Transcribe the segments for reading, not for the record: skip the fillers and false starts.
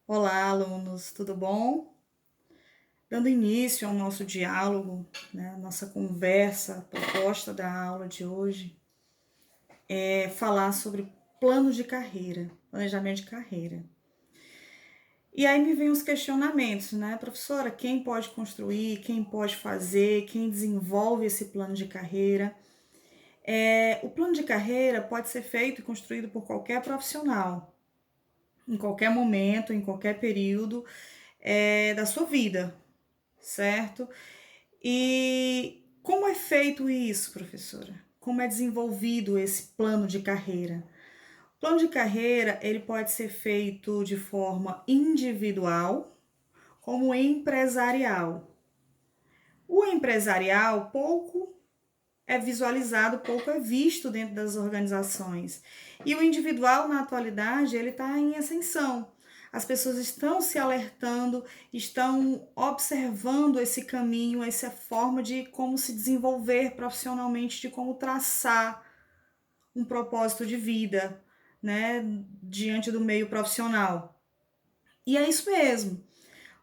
Olá, alunos, tudo bom? Dando início ao nosso diálogo, né, nossa conversa, a proposta da aula de hoje é falar sobre plano de carreira, planejamento de carreira. E aí me vem os questionamentos, né, professora, quem pode construir, quem pode fazer, quem desenvolve esse plano de carreira? O plano de carreira pode ser feito e construído por qualquer profissional, em qualquer momento, em qualquer período, da sua vida, certo? E como é feito isso, professora? Como é desenvolvido esse plano de carreira? O plano de carreira, ele pode ser feito de forma individual, como empresarial. O empresarial pouco é visualizado, pouco é visto dentro das organizações. E o individual, na atualidade, ele está em ascensão. As pessoas estão se alertando, estão observando esse caminho, essa forma de como se desenvolver profissionalmente, de como traçar um propósito de vida, né, diante do meio profissional. E é isso mesmo.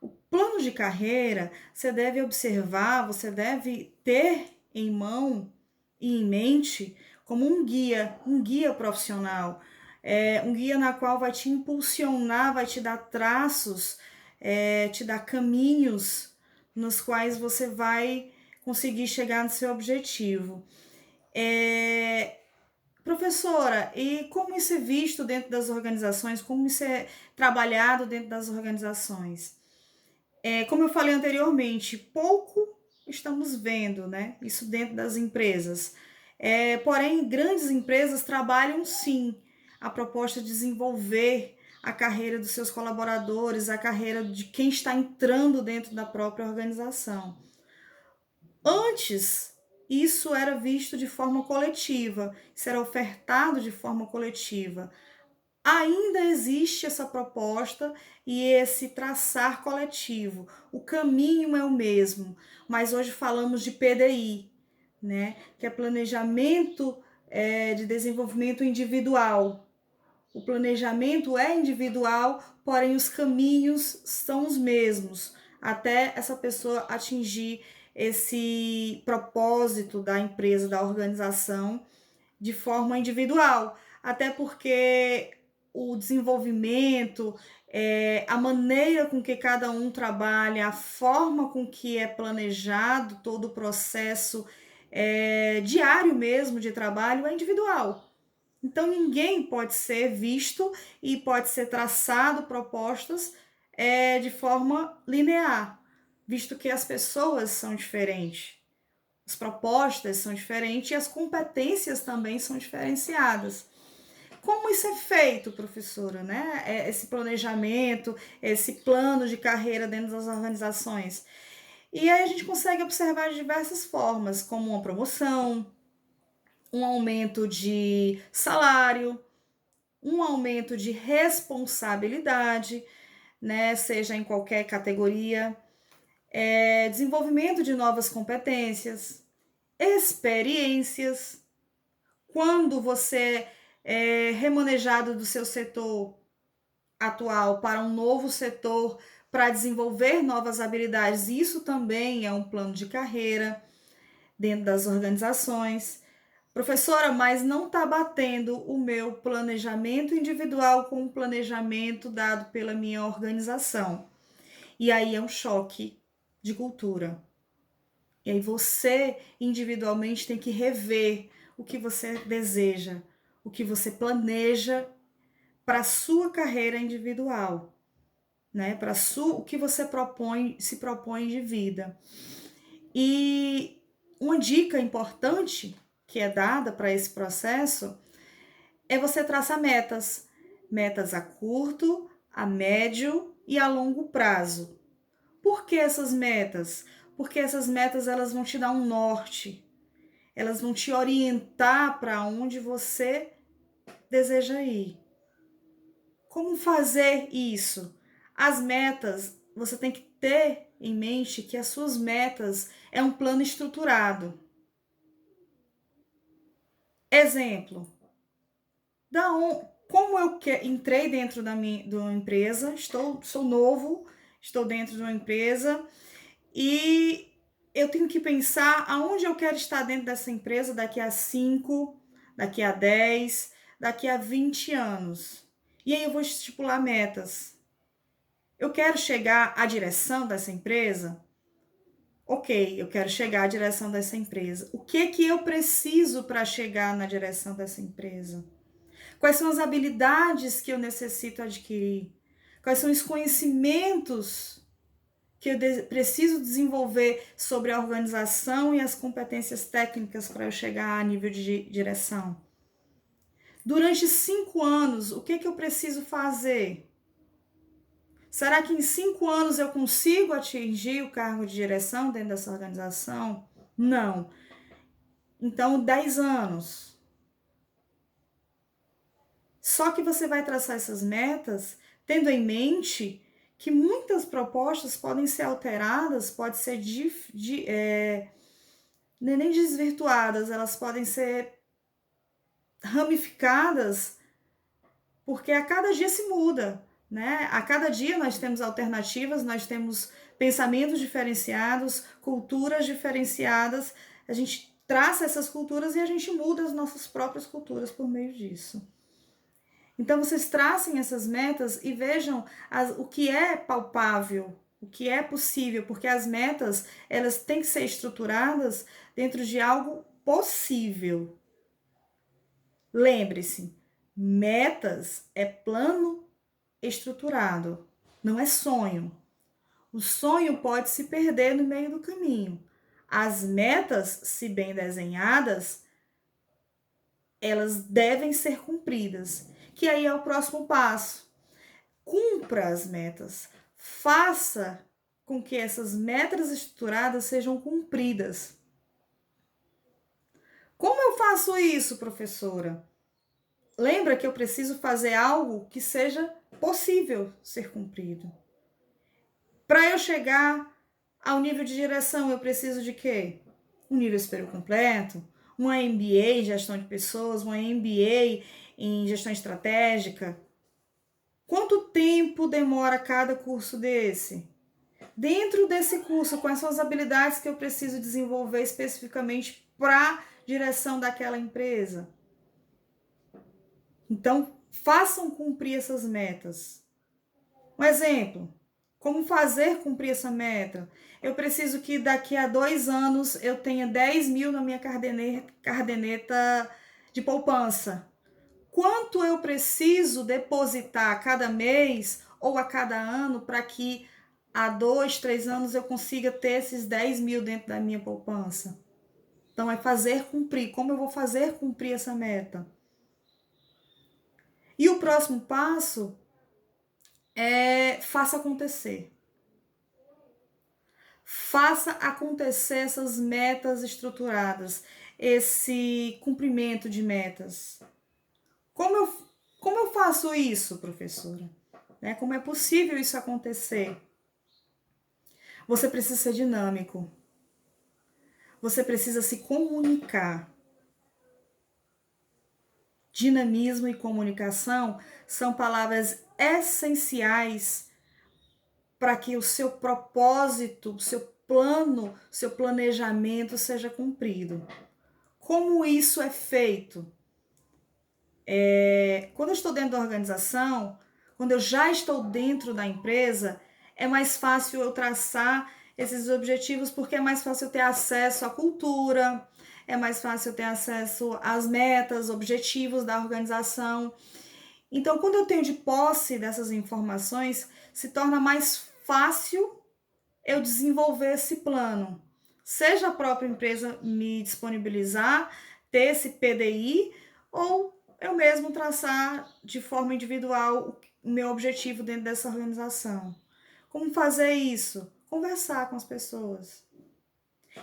O plano de carreira, você deve observar, você deve ter em mão e em mente como um guia profissional, um guia na qual vai te impulsionar, vai te dar traços, te dar caminhos nos quais você vai conseguir chegar no seu objetivo. É, Professora, e como isso é visto dentro das organizações? Como isso é trabalhado dentro das organizações? Como eu falei anteriormente, pouco estamos vendo, né, isso dentro das empresas. Porém, grandes empresas trabalham sim a proposta de desenvolver a carreira dos seus colaboradores, a carreira de quem está entrando dentro da própria organização. Antes, isso era visto de forma coletiva, isso era ofertado de forma coletiva. Ainda existe essa proposta e esse traçar coletivo. O caminho é o mesmo, mas hoje falamos de PDI, né? Que é planejamento de desenvolvimento individual. O planejamento é individual, porém os caminhos são os mesmos, até essa pessoa atingir esse propósito da empresa, da organização, de forma individual. Até porque o desenvolvimento, a maneira com que cada um trabalha, a forma com que é planejado todo o processo diário mesmo de trabalho é individual. Então ninguém pode ser visto e pode ser traçado propostas de forma linear, visto que as pessoas são diferentes, as propostas são diferentes e as competências também são diferenciadas. Como isso é feito, professora, né? Esse planejamento, esse plano de carreira dentro das organizações. E aí a gente consegue observar de diversas formas, como uma promoção, um aumento de salário, um aumento de responsabilidade, né? Seja em qualquer categoria, desenvolvimento de novas competências, experiências. Quando você é remanejado do seu setor atual para um novo setor para desenvolver novas habilidades, isso também é um plano de carreira dentro das organizações. Professora, mas não está batendo o meu planejamento individual com o planejamento dado pela minha organização. E aí é um choque de cultura. E aí você individualmente tem que rever o que você deseja, o que você planeja para a sua carreira individual, né? Para o que você se propõe de vida. E uma dica importante que é dada para esse processo é você traçar metas, metas a curto, a médio e a longo prazo. Por que essas metas? Porque essas metas elas vão te dar um norte, elas vão te orientar para onde você deseja ir. Como fazer isso? As metas, você tem que ter em mente que as suas metas é um plano estruturado. Exemplo, como eu entrei dentro da empresa, sou novo, estou dentro de uma empresa e eu tenho que pensar aonde eu quero estar dentro dessa empresa daqui a 5, daqui a 10, daqui a 20 anos. E aí eu vou estipular metas. Eu quero chegar à direção dessa empresa? Ok, eu quero chegar à direção dessa empresa. O que eu preciso para chegar na direção dessa empresa? Quais são as habilidades que eu necessito adquirir? Quais são os conhecimentos que eu preciso desenvolver sobre a organização e as competências técnicas para eu chegar a nível de direção? Durante 5 anos, o que eu preciso fazer? Será que em 5 anos eu consigo atingir o cargo de direção dentro dessa organização? Não. Então, 10 anos. Só que você vai traçar essas metas tendo em mente que muitas propostas podem ser alteradas, podem ser nem desvirtuadas, elas podem ser ramificadas, porque a cada dia se muda, né? A cada dia nós temos alternativas, nós temos pensamentos diferenciados, culturas diferenciadas, a gente traça essas culturas e a gente muda as nossas próprias culturas por meio disso. Então, vocês tracem essas metas e vejam o que é palpável, o que é possível, porque as metas, elas têm que ser estruturadas dentro de algo possível. Lembre-se, metas é plano estruturado, não é sonho. O sonho pode se perder no meio do caminho. As metas, se bem desenhadas, elas devem ser cumpridas, que aí é o próximo passo. Cumpra as metas, faça com que essas metas estruturadas sejam cumpridas. Como eu faço isso, professora? Lembra que eu preciso fazer algo que seja possível ser cumprido. Para eu chegar ao nível de direção, eu preciso de quê? Um nível superior completo, uma MBA em gestão de pessoas, uma MBA em gestão estratégica. Quanto tempo demora cada curso desse? Dentro desse curso, quais são as habilidades que eu preciso desenvolver especificamente para a direção daquela empresa? Então, façam cumprir essas metas. Um exemplo, como fazer cumprir essa meta? Eu preciso que daqui a 2 anos eu tenha 10 mil na minha caderneta de poupança. Quanto eu preciso depositar cada mês ou a cada ano para que há 2, 3 anos eu consiga ter esses 10 mil dentro da minha poupança? Então, é fazer cumprir. Como eu vou fazer cumprir essa meta? E o próximo passo é faça acontecer. Faça acontecer essas metas estruturadas, esse cumprimento de metas. Como eu faço isso, professora? Como é possível isso acontecer? Você precisa ser dinâmico. Você precisa se comunicar. Dinamismo e comunicação são palavras essenciais para que o seu propósito, o seu plano, seu planejamento seja cumprido. Como isso é feito? Quando eu estou dentro da organização, quando eu já estou dentro da empresa, é mais fácil eu traçar esses objetivos, porque é mais fácil eu ter acesso à cultura, é mais fácil eu ter acesso às metas, objetivos da organização. Então, quando eu tenho de posse dessas informações, se torna mais fácil eu desenvolver esse plano. Seja a própria empresa me disponibilizar, ter esse PDI, ou eu mesmo traçar de forma individual o meu objetivo dentro dessa organização. Como fazer isso? Conversar com as pessoas.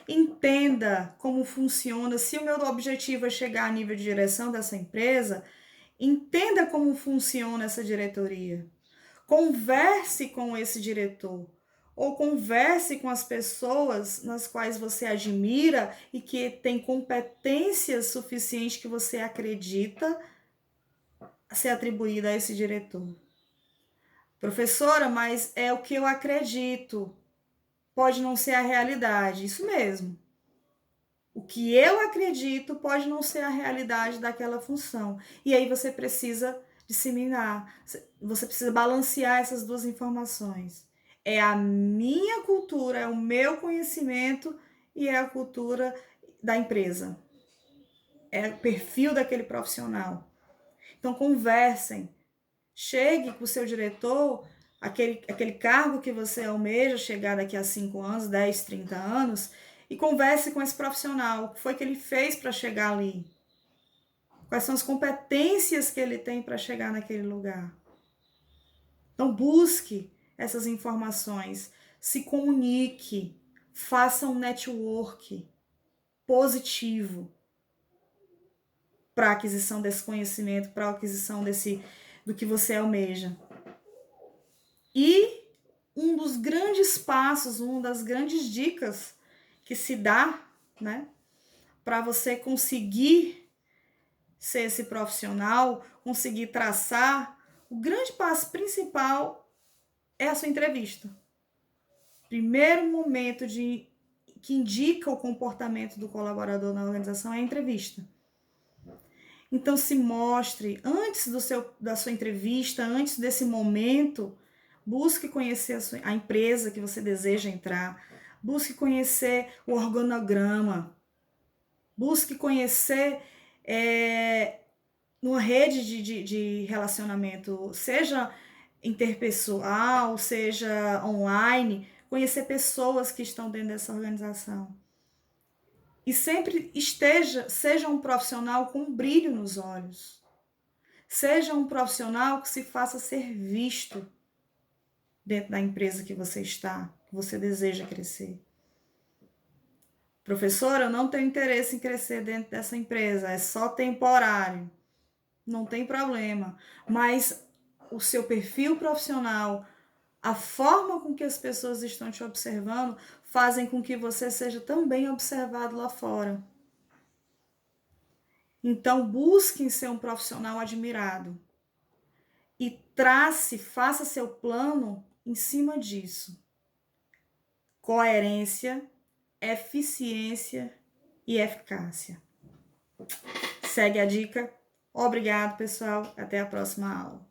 Entenda como funciona. Se o meu objetivo é chegar a nível de direção dessa empresa, entenda como funciona essa diretoria. Converse com esse diretor ou converse com as pessoas nas quais você admira e que tem competências suficientes que você acredita ser atribuída a esse diretor? Professora, mas é o que eu acredito. Pode não ser a realidade. Isso mesmo. O que eu acredito pode não ser a realidade daquela função. E aí você precisa disseminar, você precisa balancear essas duas informações. É a minha cultura, é o meu conhecimento e é a cultura da empresa. É o perfil daquele profissional. Então, conversem. Chegue com o seu diretor, aquele cargo que você almeja chegar daqui a 5 anos, 10, 30 anos, e converse com esse profissional. O que foi que ele fez para chegar ali? Quais são as competências que ele tem para chegar naquele lugar? Então, busque essas informações, se comunique, faça um network positivo para a aquisição desse conhecimento, para a aquisição do que você almeja. E um dos grandes passos, uma das grandes dicas que se dá, né, para você conseguir ser esse profissional, conseguir traçar, o grande passo principal é a sua entrevista. Primeiro momento que indica o comportamento do colaborador na organização é a entrevista. Então se mostre antes da sua entrevista, antes desse momento. Busque conhecer a empresa que você deseja entrar. Busque conhecer o organograma. Busque conhecer uma rede de relacionamento, seja interpessoal, seja online, conhecer pessoas que estão dentro dessa organização. E sempre seja um profissional com um brilho nos olhos. Seja um profissional que se faça ser visto dentro da empresa que você está, que você deseja crescer. Professora, eu não tenho interesse em crescer dentro dessa empresa, é só temporário. Não tem problema. Mas o seu perfil profissional, a forma com que as pessoas estão te observando, fazem com que você seja também observado lá fora. Então, busque ser um profissional admirado. E faça seu plano em cima disso. Coerência, eficiência e eficácia. Segue a dica. Obrigado, pessoal. Até a próxima aula.